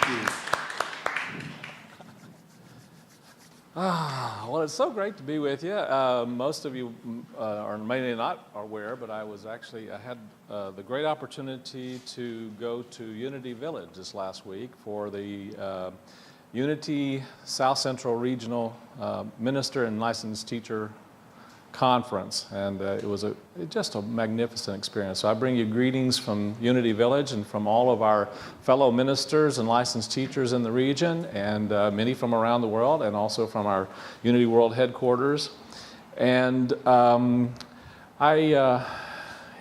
you. Well, it's so great to be with you. Most of you are maybe not aware, but I had the great opportunity to go to Unity Village this last week for the Unity South Central Regional Minister and Licensed Teacher Conference, and it was just a magnificent experience. So I bring you greetings from Unity Village and from all of our fellow ministers and licensed teachers in the region, and many from around the world, and also from our Unity World headquarters. And it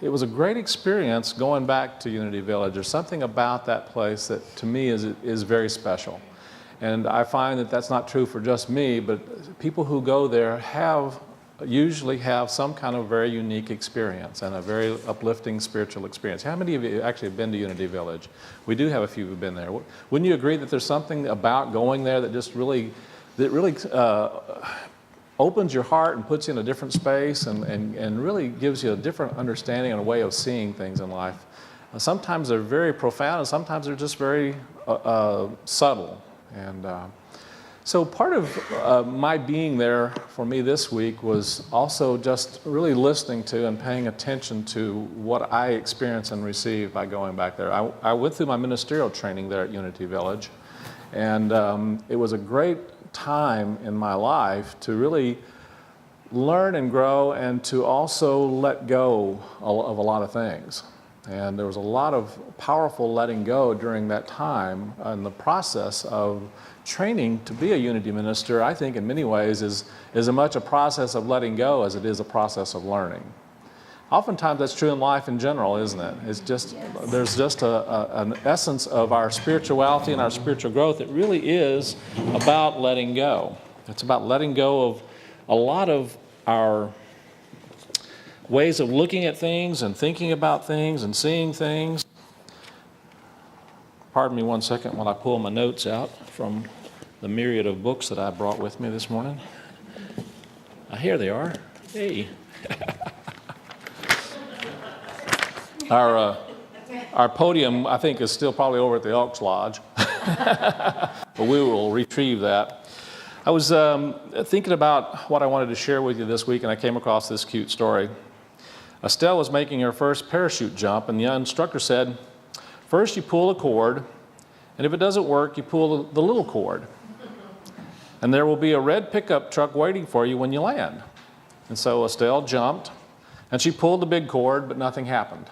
was a great experience going back to Unity Village. There's something about that place that to me is very special. And I find that that's not true for just me, but people who go there usually have some kind of very unique experience and a very uplifting spiritual experience. How many of you actually have been to Unity Village? We do have a few who've been there. Wouldn't you agree that there's something about going there that just really opens your heart and puts you in a different space and really gives you a different understanding and a way of seeing things in life? Sometimes they're very profound, and sometimes they're just very subtle. And so part of my being there for me this week was also just really listening to and paying attention to what I experienced and received by going back there. I went through my ministerial training there at Unity Village, and it was a great time in my life to really learn and grow and to also let go of a lot of things. And there was a lot of powerful letting go during that time in the process of training to be a Unity minister. I think in many ways is as much a process of letting go as it is a process of learning. Oftentimes that's true in life in general, isn't it? It's just, there's just an essence of our spirituality and our spiritual growth. It really is about letting go. It's about letting go of a lot of our ways of looking at things and thinking about things and seeing things. Pardon me one second while I pull my notes out from the myriad of books that I brought with me this morning. Here they are. Hey. Our podium, I think, is still probably over at the Elks Lodge. But we will retrieve that. I was thinking about what I wanted to share with you this week, and I came across this cute story. Estelle was making her first parachute jump, and the instructor said, first you pull a cord, and if it doesn't work, you pull the little cord. And there will be a red pickup truck waiting for you when you land. And so Estelle jumped, and she pulled the big cord, but nothing happened.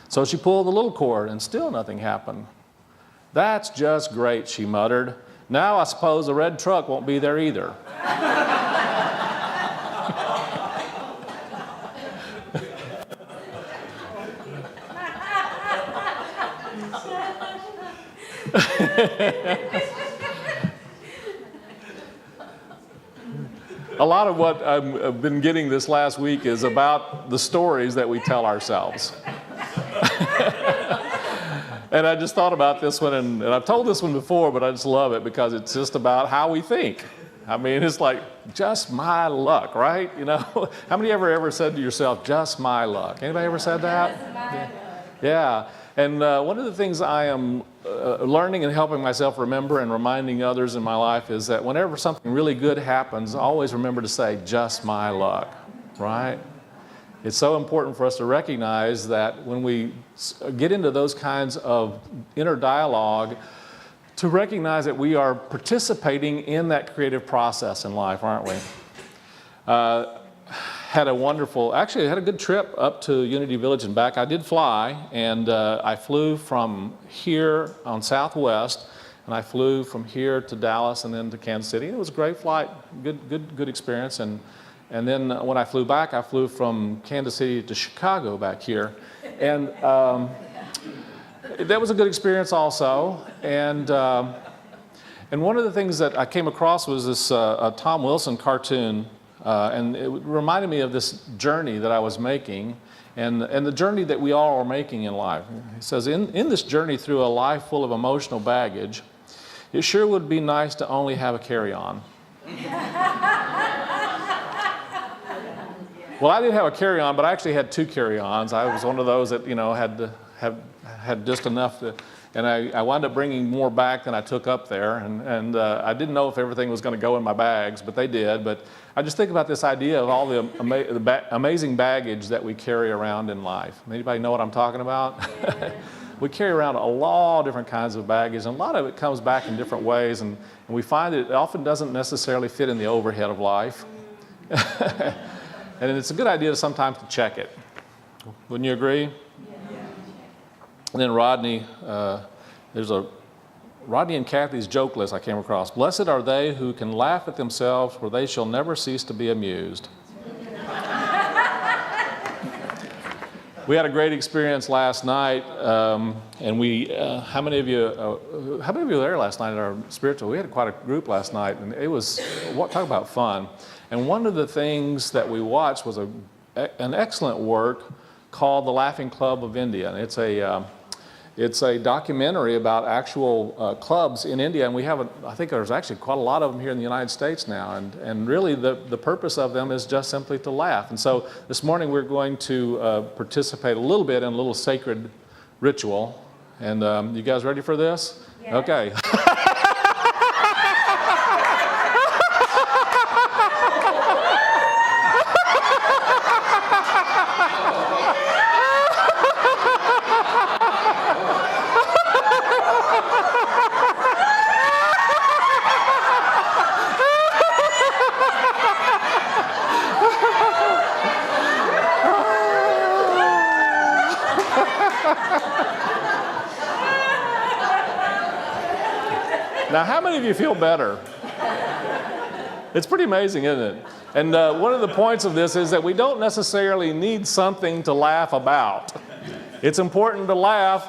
So she pulled the little cord, and still nothing happened. That's just great, she muttered. Now I suppose the red truck won't be there either. A lot of what I've been getting this last week is about the stories that we tell ourselves. And I just thought about this one, and I've told this one before, but I just love it because it's just about how we think. I mean, it's like, just my luck, right? You know, how many ever said to yourself, just my luck? Anybody ever said that? Just my luck. Yeah. And one of the things I am learning and helping myself remember and reminding others in my life is that whenever something really good happens, always remember to say, just my luck, right? It's so important for us to recognize that when we get into those kinds of inner dialogue, to recognize that we are participating in that creative process in life, aren't we? Had a good trip up to Unity Village and back. I did fly, and I flew from here on Southwest, and I flew from here to Dallas and then to Kansas City. It was a great flight, good experience. And then when I flew back, I flew from Kansas City to Chicago back here. And that was a good experience also. And one of the things that I came across was this Tom Wilson cartoon. And it reminded me of this journey that I was making and the journey that we all are making in life. He says, in this journey through a life full of emotional baggage, it sure would be nice to only have a carry-on. Well, I didn't have a carry-on, but I actually had two carry-ons. I was one of those that, had had just enough to, and I wound up bringing more back than I took up there, and I didn't know if everything was going to go in my bags, but they did. But I just think about this idea of all the amazing baggage that we carry around in life. Anybody know what I'm talking about? Yeah. We carry around a lot of different kinds of baggage, and a lot of it comes back in different ways, and we find that it often doesn't necessarily fit in the overhead of life. And it's a good idea sometimes to check it. Wouldn't you agree? Yeah. And then Rodney, there's a Rodney and Kathy's joke list I came across. Blessed are they who can laugh at themselves, for they shall never cease to be amused. We had a great experience last night, and how many of you were there last night at our spiritual? We had quite a group last night, and it was, talk about fun. And one of the things that we watched was an excellent work called The Laughing Club of India. And it's a documentary about actual clubs in India, and I think there's actually quite a lot of them here in the United States now, and really the purpose of them is just simply to laugh. And so this morning we're going to participate a little bit in a little sacred ritual. And you guys ready for this? Yeah. Okay. Now, how many of you feel better? It's pretty amazing, isn't it? And one of the points of this is that we don't necessarily need something to laugh about. It's important to laugh,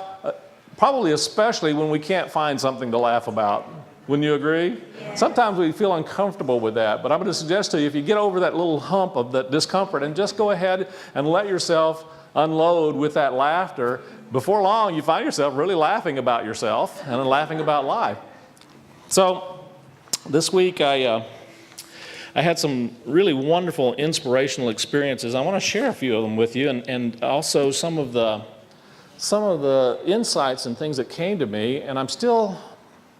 probably especially when we can't find something to laugh about. Wouldn't you agree? Yeah. Sometimes we feel uncomfortable with that, but I'm going to suggest to you, if you get over that little hump of that discomfort and just go ahead and let yourself unload with that laughter, before long you find yourself really laughing about yourself and laughing about life. So this week I had some really wonderful inspirational experiences. I want to share a few of them with you, and also some of the insights and things that came to me, and I'm still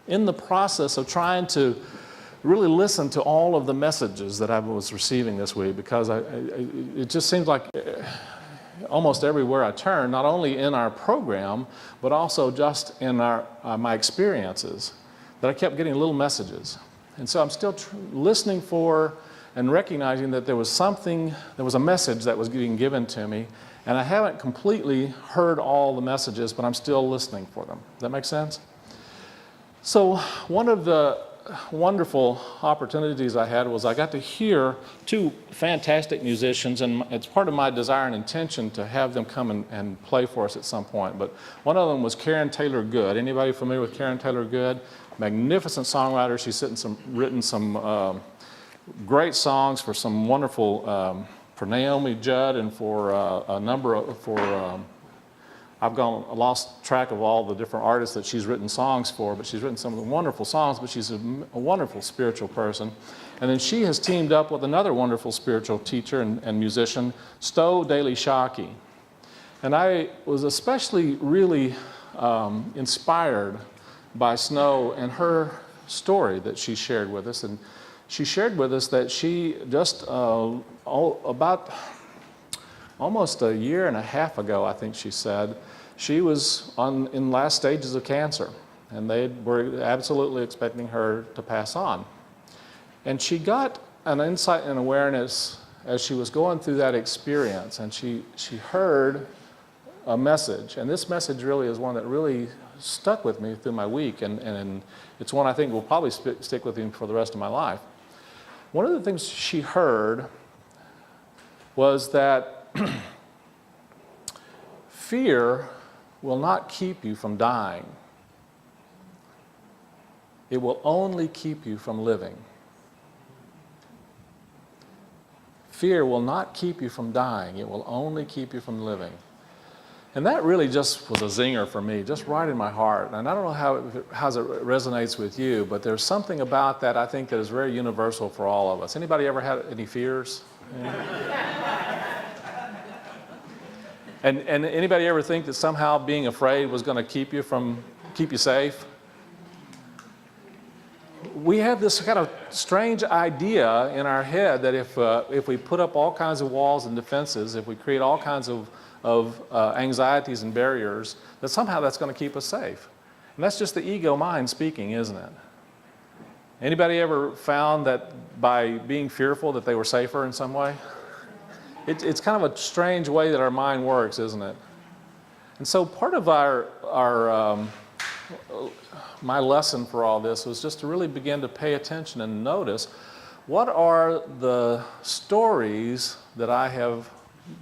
in the process of trying to really listen to all of the messages that I was receiving this week, because it just seems like almost everywhere I turn, not only in our program, but also just in my experiences, that I kept getting little messages. And so I'm still listening for and recognizing that there was a message that was being given to me, and I haven't completely heard all the messages, but I'm still listening for them. Does that make sense? So one of the wonderful opportunities I had was I got to hear two fantastic musicians, and it's part of my desire and intention to have them come and play for us at some point. But one of them was Karen Taylor Good. Anybody familiar with Karen Taylor Good? Magnificent songwriter. She's written some great songs for some wonderful, for Naomi Judd and for a number of, I've lost track of all the different artists that she's written songs for, but she's written some of the wonderful songs, but she's a wonderful spiritual person. And then she has teamed up with another wonderful spiritual teacher and musician, Sto Daly Shockey. And I was especially really inspired by Snow and her story that she shared with us. And she shared with us that she just about almost a year and a half ago, I think she said, she was in last stages of cancer, and they were absolutely expecting her to pass on. And she got an insight and awareness as she was going through that experience, and she heard a message. And this message really is one that really stuck with me through my week, and it's one I think will probably stick with me for the rest of my life. One of the things she heard was that fear will not keep you from dying. It will only keep you from living. Fear will not keep you from dying. It will only keep you from living. And that really just was a zinger for me, just right in my heart. And I don't know how it resonates with you, but there's something about that I think that is very universal for all of us. Anybody ever had any fears? Yeah. And anybody ever think that somehow being afraid was going to keep you safe? We have this kind of strange idea in our head that if we put up all kinds of walls and defenses, if we create all kinds of anxieties and barriers, that somehow that's going to keep us safe. And that's just the ego mind speaking, isn't it? Anybody ever found that by being fearful that they were safer in some way? It's kind of a strange way that our mind works, isn't it? And so part of my lesson for all this was just to really begin to pay attention and notice what are the stories that I have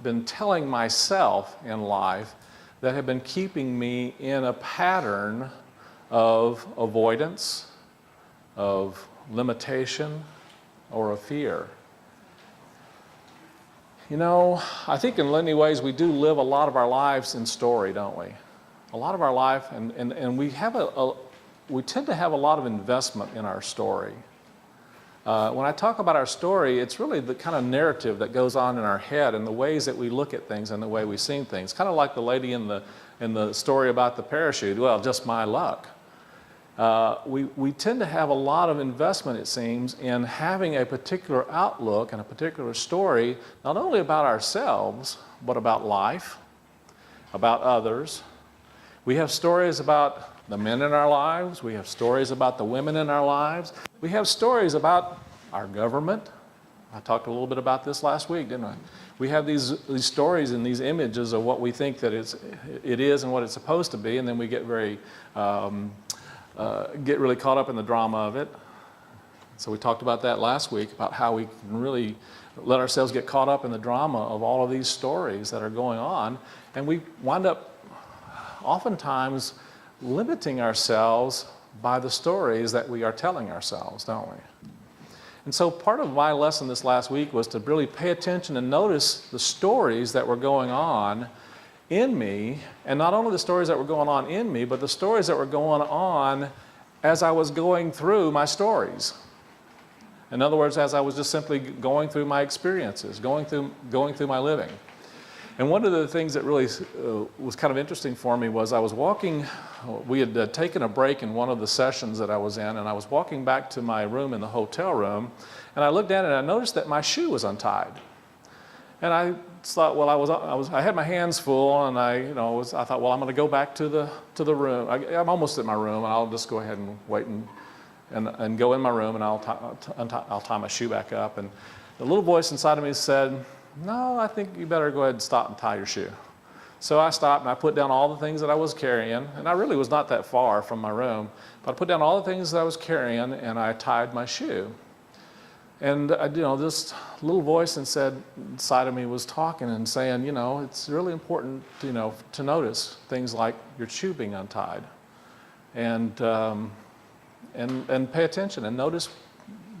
been telling myself in life that have been keeping me in a pattern of avoidance, of limitation, or of fear. You know, I think in many ways we do live a lot of our lives in story, don't we? A lot of our life, and we tend to have a lot of investment in our story. When I talk about our story, it's really the kind of narrative that goes on in our head and the ways that we look at things and the way we see things. Kind of like the lady in the story about the parachute. Well, just my luck. We tend to have a lot of investment, it seems, in having a particular outlook and a particular story, not only about ourselves, but about life, about others. We have stories about the men in our lives. We have stories about the women in our lives. We have stories about our government. I talked a little bit about this last week, didn't I? We have these stories and these images of what we think that it is and what it's supposed to be, and then we get really caught up in the drama of it. So we talked about that last week, about how we can really let ourselves get caught up in the drama of all of these stories that are going on, and we wind up oftentimes limiting ourselves by the stories that we are telling ourselves, don't we? And so part of my lesson this last week was to really pay attention and notice the stories that were going on in me, and not only the stories that were going on in me, but the stories that were going on as I was going through my stories. In other words, as I was just simply going through my experiences, going through my living. And one of the things that really was kind of interesting for me was I was walking, we had taken a break in one of the sessions that I was in, and I was walking back to my room in the hotel room, and I looked down and I noticed that my shoe was untied. And I thought, well, I had my hands full, and I thought, well, I'm going to go back to the room. I'm almost at my room, and I'll just go ahead and wait and go in my room, and I'll tie my shoe back up. And the little voice inside of me said, no, I think you better go ahead and stop and tie your shoe. So I stopped and I put down all the things that I was carrying, and I really was not that far from my room, but I put down all the things that I was carrying and I tied my shoe. And this little voice inside of me was talking and saying, it's really important, to notice things like your shoe being untied, and pay attention and notice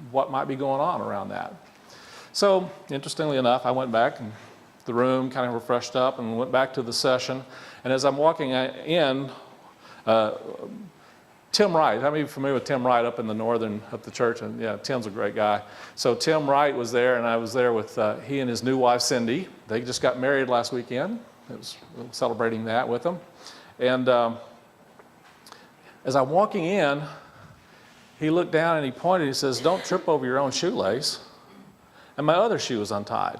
what might be going on around that. So, interestingly enough, I went back in the room, kind of refreshed up, and went back to the session. And as I'm walking in, Tim Wright, how many of you are familiar with Tim Wright up in the up the church? And yeah, Tim's a great guy. So Tim Wright was there, and I was there with he and his new wife, Cindy. They just got married last weekend. It was celebrating that with them. And as I'm walking in, he looked down and he pointed, he says, "Don't trip over your own shoelace." And my other shoe was untied.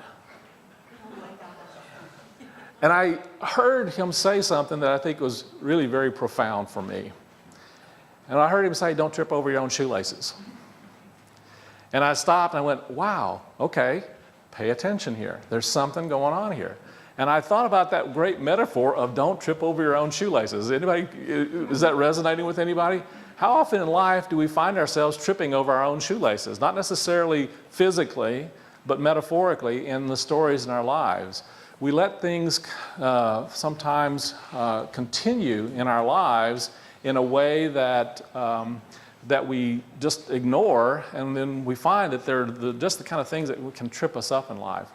And I heard him say something that I think was really very profound for me. And I heard him say, "Don't trip over your own shoelaces." And I stopped and I went, wow, okay, pay attention here. There's something going on here. And I thought about that great metaphor of don't trip over your own shoelaces. Is that resonating with anybody? How often in life do we find ourselves tripping over our own shoelaces? Not necessarily physically, but metaphorically in the stories in our lives. We let things sometimes continue in our lives in a way that we just ignore, and then we find that they're just the kind of things that can trip us up in life.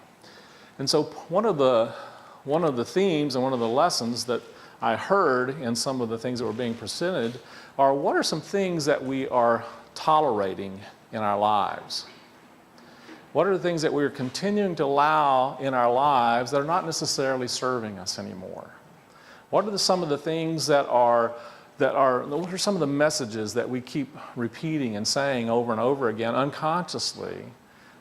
And so one of the themes and one of the lessons that I heard in some of the things that were being presented are, what are some things that we are tolerating in our lives? What are the things that we're continuing to allow in our lives that are not necessarily serving us anymore? What are some of the things what are some of the messages that we keep repeating and saying over and over again unconsciously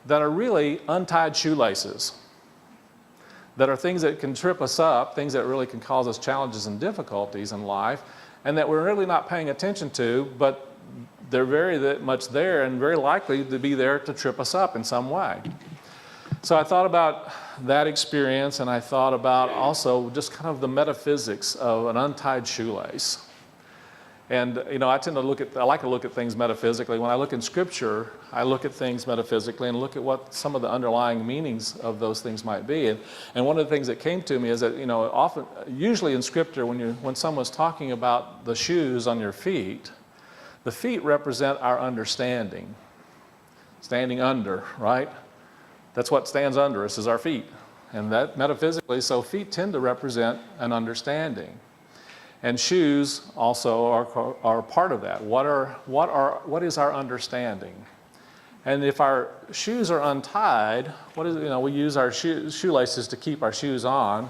that are really untied shoelaces, that are things that can trip us up, things that really can cause us challenges and difficulties in life, and that we're really not paying attention to, but they're very much there and very likely to be there to trip us up in some way. So I thought about that experience, and I thought about also just kind of the metaphysics of an untied shoelace. And I like to look at things metaphysically. When I look in Scripture, I look at things metaphysically and look at what some of the underlying meanings of those things might be. And one of the things that came to me is that usually in Scripture, when someone's talking about the shoes on your feet, the feet represent our understanding, standing under, right? That's what stands under us, is our feet. And that metaphysically, so feet tend to represent an understanding. And shoes also are part of that. What is our understanding? And if our shoes are untied, we use our shoelaces to keep our shoes on.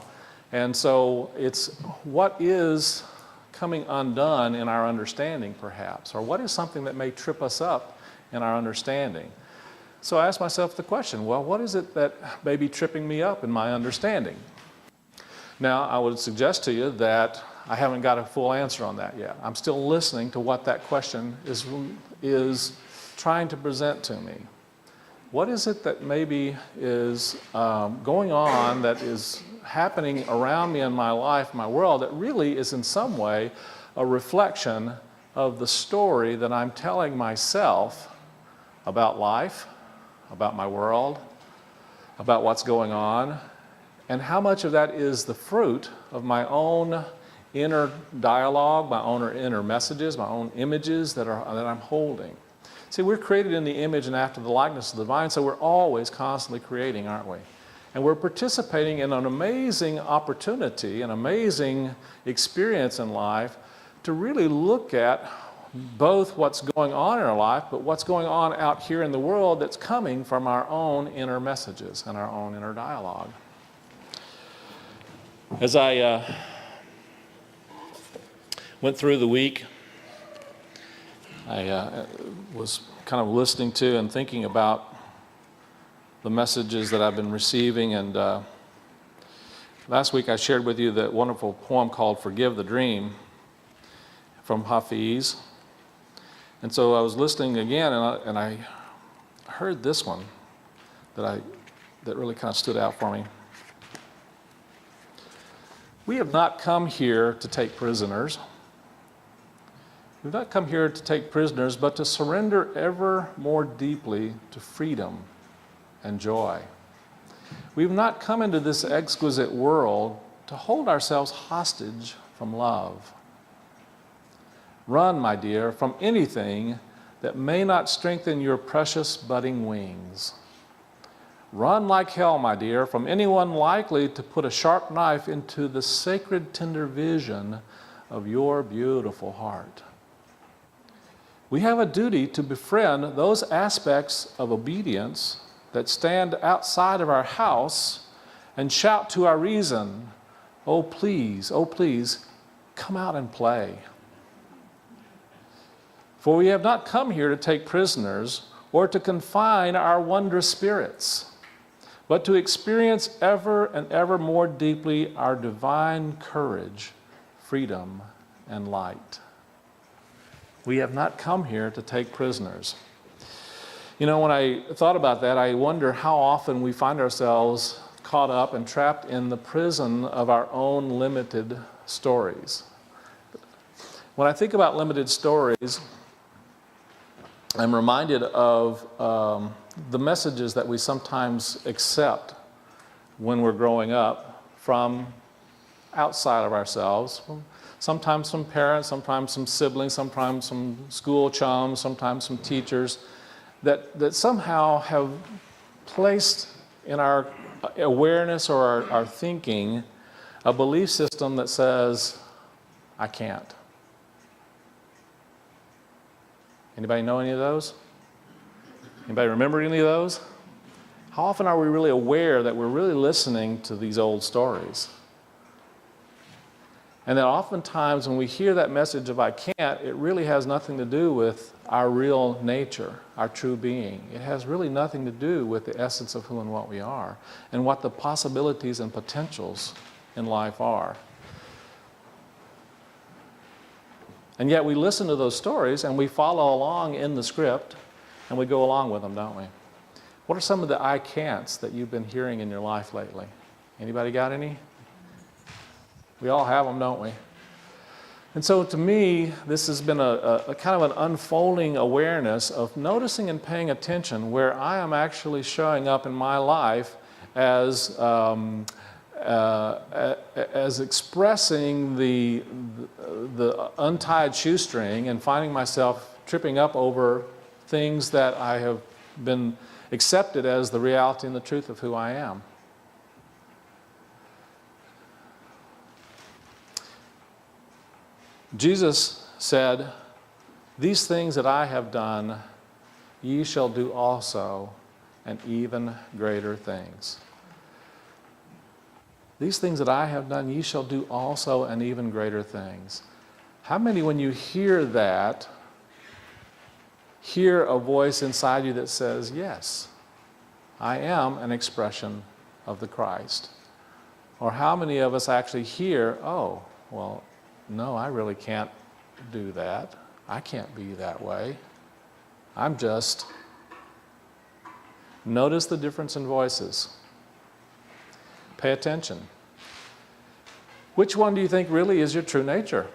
And so it's what is coming undone in our understanding, perhaps, or what is something that may trip us up in our understanding? So I asked myself the question, well, what is it that may be tripping me up in my understanding? Now, I would suggest to you that I haven't got a full answer on that yet. I'm still listening to what that question is trying to present to me. What is it that maybe is going on, that is happening around me in my life, my world, that really is in some way a reflection of the story that I'm telling myself about life, about my world, about what's going on, and how much of that is the fruit of my own inner dialogue, my own inner messages, my own images that I'm holding. See, we're created in the image and after the likeness of the divine, so we're always constantly creating, aren't we? And we're participating in an amazing opportunity, an amazing experience in life to really look at both what's going on in our life, but what's going on out here in the world that's coming from our own inner messages and our own inner dialogue. As I went through the week, I was kind of listening to and thinking about the messages that I've been receiving, and last week I shared with you that wonderful poem called Forgive the Dream from Hafiz. And so I was listening again, and I heard this one that really kind of stood out for me. We have not come here to take prisoners. We've not come here to take prisoners, but to surrender ever more deeply to freedom and joy. We've not come into this exquisite world to hold ourselves hostage from love. Run, my dear, from anything that may not strengthen your precious budding wings. Run like hell, my dear, from anyone likely to put a sharp knife into the sacred, tender vision of your beautiful heart. We have a duty to befriend those aspects of obedience that stand outside of our house and shout to our reason, oh please, come out and play. For we have not come here to take prisoners or to confine our wondrous spirits, but to experience ever and ever more deeply our divine courage, freedom, and light. We have not come here to take prisoners. When I thought about that, I wonder how often we find ourselves caught up and trapped in the prison of our own limited stories. When I think about limited stories, I'm reminded of the messages that we sometimes accept when we're growing up from outside of ourselves, sometimes from parents, sometimes from siblings, sometimes from school chums, sometimes from teachers, that somehow have placed in our awareness or our thinking a belief system that says, I can't. Anybody know any of those? Anybody remember any of those? How often are we really aware that we're really listening to these old stories? And that oftentimes when we hear that message of I can't, it really has nothing to do with our real nature, our true being. It has really nothing to do with the essence of who and what we are and what the possibilities and potentials in life are. And yet we listen to those stories and we follow along in the script and we go along with them, don't we? What are some of the I can'ts that you've been hearing in your life lately? Anybody got any? We all have them, don't we? And so to me, this has been a kind of an unfolding awareness of noticing and paying attention where I am actually showing up in my life as expressing the untied shoestring and finding myself tripping up over things that I have been accepted as the reality and the truth of who I am. Jesus said, "These things that I have done, ye shall do also, and even greater things." These things that I have done, ye shall do also, and even greater things. How many, when you hear that, hear a voice inside you that says, yes, I am an expression of the Christ? Or how many of us actually hear, oh, well, no, I really can't do that. I can't be that way. I'm just. Notice the difference in voices. Pay attention. Which one do you think really is your true nature?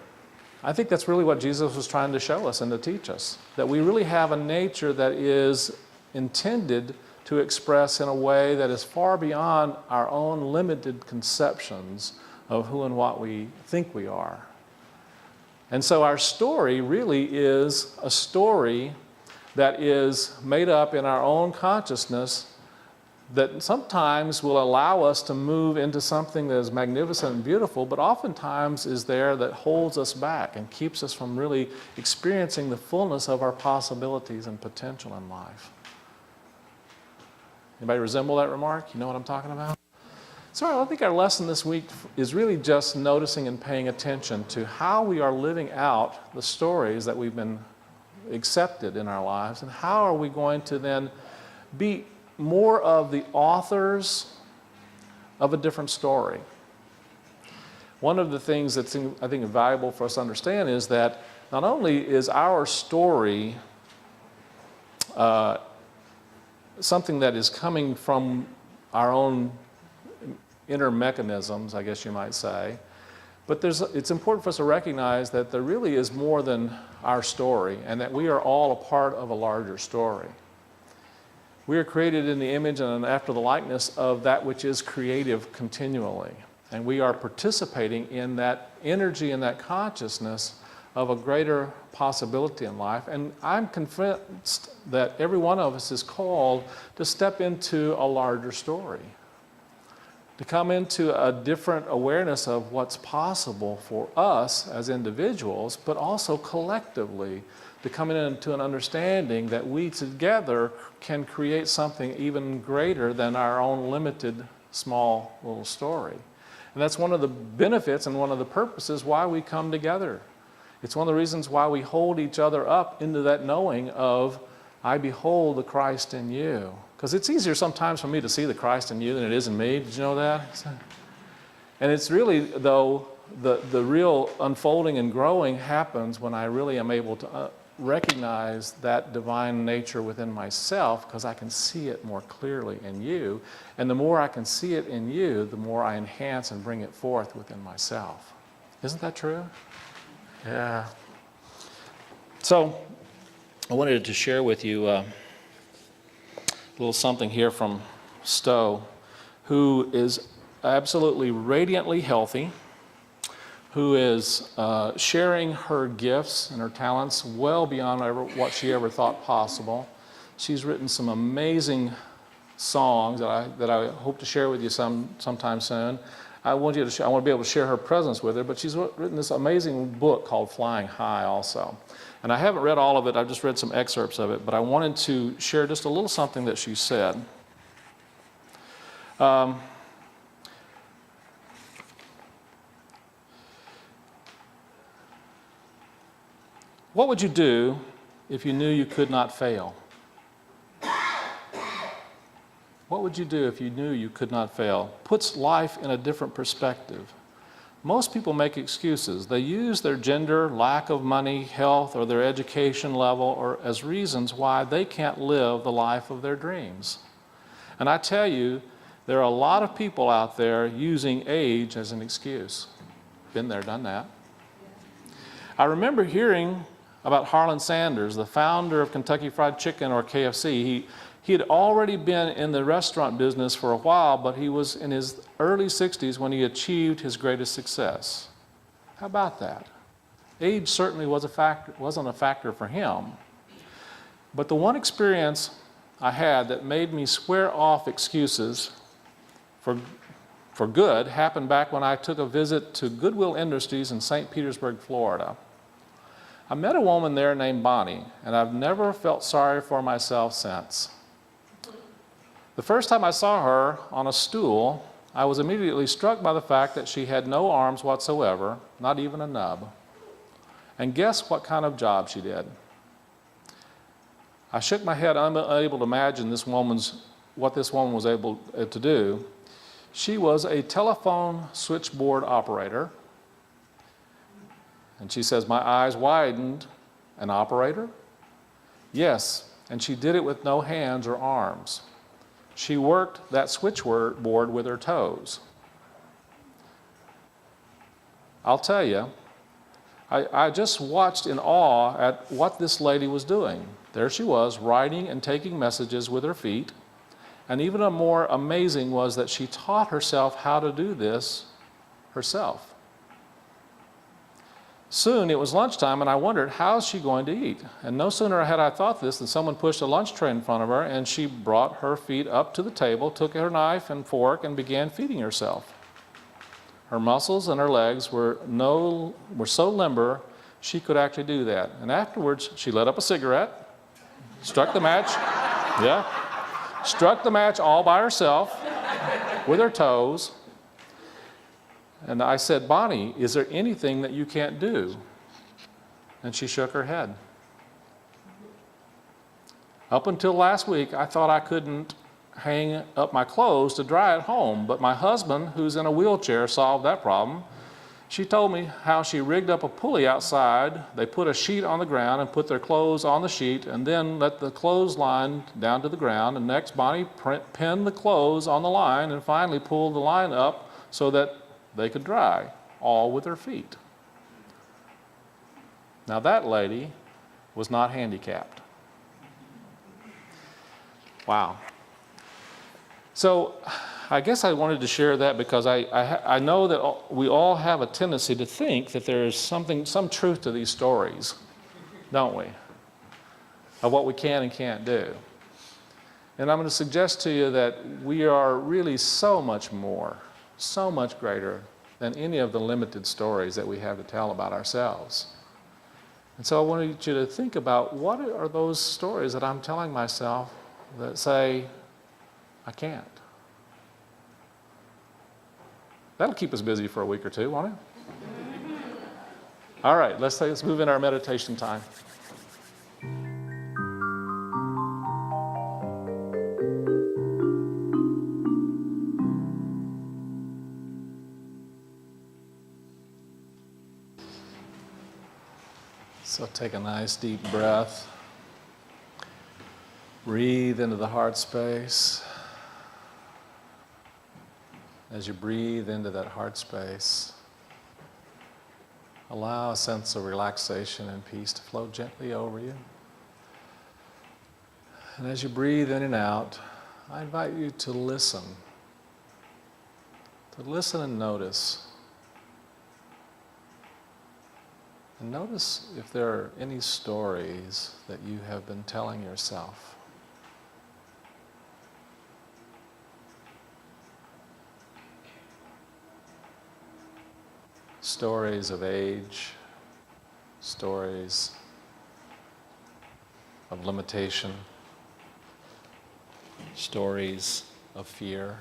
I think that's really what Jesus was trying to show us and to teach us. That we really have a nature that is intended to express in a way that is far beyond our own limited conceptions of who and what we think we are. And so our story really is a story that is made up in our own consciousness that sometimes will allow us to move into something that is magnificent and beautiful, but oftentimes is there that holds us back and keeps us from really experiencing the fullness of our possibilities and potential in life. Anybody resemble that remark? You know what I'm talking about? So I think our lesson this week is really just noticing and paying attention to how we are living out the stories that we've been accepted in our lives, and how are we going to then be more of the authors of a different story. One of the things that's, I think, valuable for us to understand is that not only is our story something that is coming from our own inner mechanisms, I guess you might say, but it's important for us to recognize that there really is more than our story, and that we are all a part of a larger story. We are created in the image and after the likeness of that which is creative continually. And we are participating in that energy and that consciousness of a greater possibility in life. And I'm convinced that every one of us is called to step into a larger story, to come into a different awareness of what's possible for us as individuals, but also collectively, to come into an understanding that we together can create something even greater than our own limited, small little story. And that's one of the benefits and one of the purposes why we come together. It's one of the reasons why we hold each other up into that knowing of, I behold the Christ in you. Because it's easier sometimes for me to see the Christ in you than it is in me. Did you know that? And it's really, though, the real unfolding and growing happens when I really am able to recognize that divine nature within myself, because I can see it more clearly in you. And the more I can see it in you, the more I enhance and bring it forth within myself. Isn't that true? Yeah. So I wanted to share with you a little something here from Stowe, who is absolutely radiantly healthy, who is sharing her gifts and her talents well beyond what she ever thought possible. She's written some amazing songs that I hope to share with you sometime soon. I want to be able to share her presence with her, but she's written this amazing book called Flying High also. And I haven't read all of it, I've just read some excerpts of it, but I wanted to share just a little something that she said. Um, what would you do if you knew you could not fail? What would you do if you knew you could not fail? Puts life in a different perspective. Most people make excuses. They use their gender, lack of money, health, or their education level or as reasons why they can't live the life of their dreams. And I tell you, there are a lot of people out there using age as an excuse. Been there, done that. I remember hearing about Harlan Sanders, the founder of Kentucky Fried Chicken, or KFC. He had already been in the restaurant business for a while, but he was in his early 60s when he achieved his greatest success. How about that? Age certainly wasn't a factor for him. But the one experience I had that made me swear off excuses for good happened back when I took a visit to Goodwill Industries in St. Petersburg, Florida. I met a woman there named Bonnie, and I've never felt sorry for myself since. The first time I saw her on a stool, I was immediately struck by the fact that she had no arms whatsoever, not even a nub. And guess what kind of job she did? I shook my head, unable to imagine what this woman was able to do. She was a telephone switchboard operator. And she says, my eyes widened. An operator? Yes, and she did it with no hands or arms. She worked that switchboard with her toes. I'll tell you, I just watched in awe at what this lady was doing. There she was, writing and taking messages with her feet. And even more amazing was that she taught herself how to do this herself. Soon it was lunchtime, and I wondered, how's she going to eat? And no sooner had I thought this than someone pushed a lunch tray in front of her, and she brought her feet up to the table, took her knife and fork, and began feeding herself. Her muscles and her legs were so limber, she could actually do that. And afterwards, she lit up a cigarette, struck the match, struck the match all by herself with her toes. And I said, Bonnie, is there anything that you can't do? And she shook her head. Up until last week, I thought I couldn't hang up my clothes to dry at home, but my husband, who's in a wheelchair, solved that problem. She told me how she rigged up a pulley outside. They put a sheet on the ground and put their clothes on the sheet and then let the clothes line down to the ground. And next, Bonnie pinned the clothes on the line and finally pulled the line up so that they could dry, all with her feet. Now that lady was not handicapped. Wow. So I guess I wanted to share that because I know that we all have a tendency to think that there's some truth to these stories, don't we? Of what we can and can't do. And I'm going to suggest to you that we are really so much more, so much greater than any of the limited stories that we have to tell about ourselves. And so I wanted you to think about, what are those stories that I'm telling myself that say, I can't? That'll keep us busy for a week or two, won't it? All right, let's move in our meditation time. So take a nice deep breath. Breathe into the heart space. As you breathe into that heart space, allow a sense of relaxation and peace to flow gently over you. And as you breathe in and out, I invite you to listen and notice. And notice if there are any stories that you have been telling yourself. Stories of age, stories of limitation, stories of fear.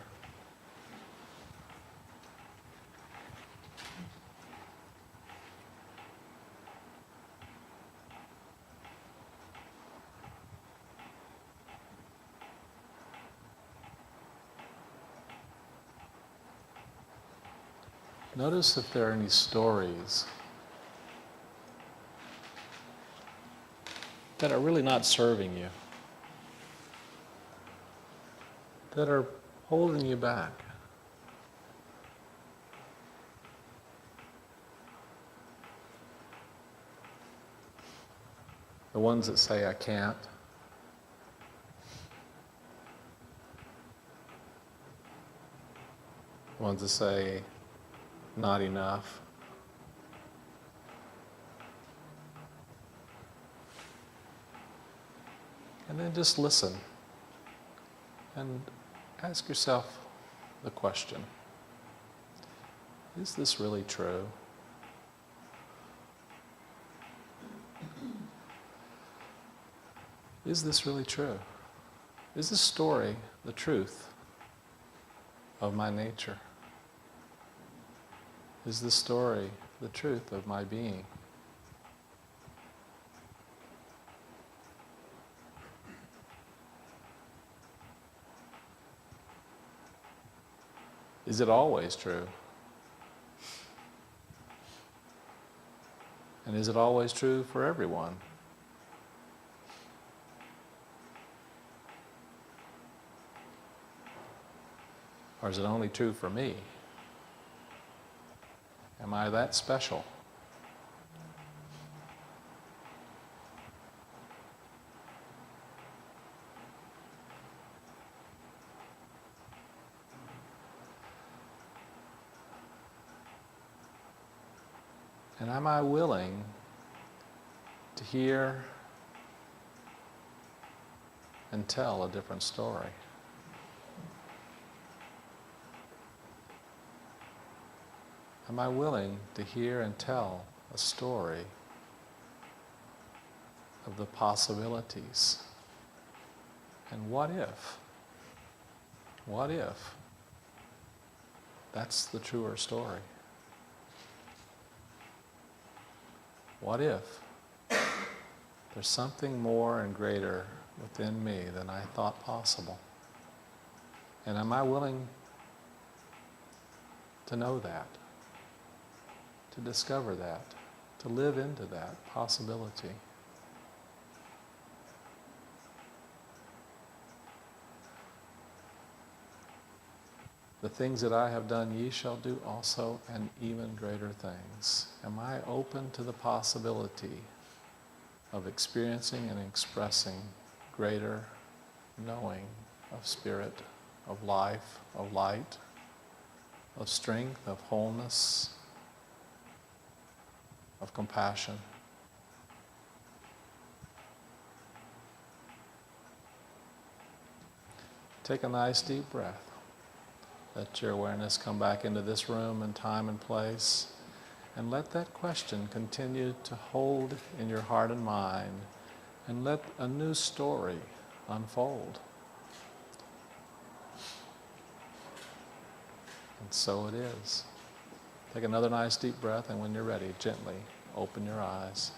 Notice if there are any stories that are really not serving you, that are holding you back. The ones that say, I can't. The ones that say, not enough. And then just listen and ask yourself the question, is this really true? Is this really true? Is this story the truth of my nature? Is this story the truth of my being? Is it always true? And is it always true for everyone? Or is it only true for me? Am I that special? And am I willing to hear and tell a different story? Am I willing to hear and tell a story of the possibilities? And what if? What if that's the truer story? What if there's something more and greater within me than I thought possible? And am I willing to know that? To discover that, to live into that possibility. The things that I have done, ye shall do also, and even greater things. Am I open to the possibility of experiencing and expressing greater knowing of spirit, of life, of light, of strength, of wholeness, of compassion? Take a nice deep breath. Let your awareness come back into this room and time and place, and let that question continue to hold in your heart and mind, and let a new story unfold. And so it is. Take another nice deep breath, and when you're ready, gently open your eyes.